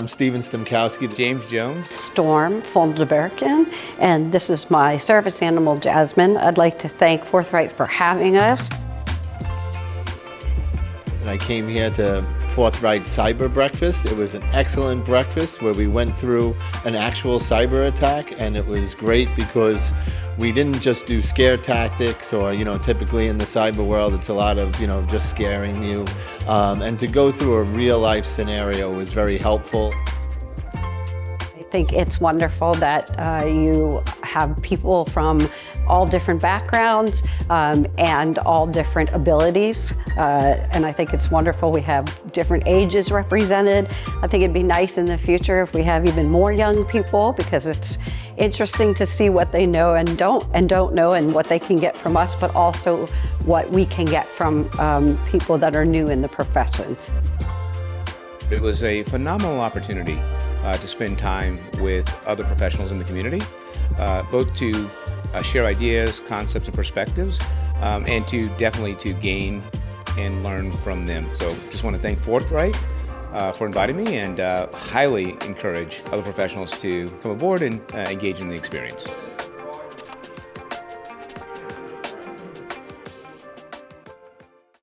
I'm Steven Stemkowski. James Jones. Storm Folderberkin, and this is my service animal, Jasmine. I'd like to thank Forthright for having us. And I came here to Forthright Cyber Breakfast. It was an excellent breakfast where we went through an actual cyber attack, and it was great because we didn't just do scare tactics or, typically in the cyber world, it's a lot of, just scaring you. And to go through a real life scenario was very helpful. I think it's wonderful that you have people from all different backgrounds and all different abilities. And I think it's wonderful we have different ages represented. I think it'd be nice in the future if we have even more young people, because it's interesting to see what they know and don't know, and what they can get from us, but also what we can get from people that are new in the profession. It was a phenomenal opportunity to spend time with other professionals in the community, both to share ideas, concepts, and perspectives, and to definitely to gain and learn from them. So just want to thank Forthright for inviting me, and highly encourage other professionals to come aboard and engage in the experience.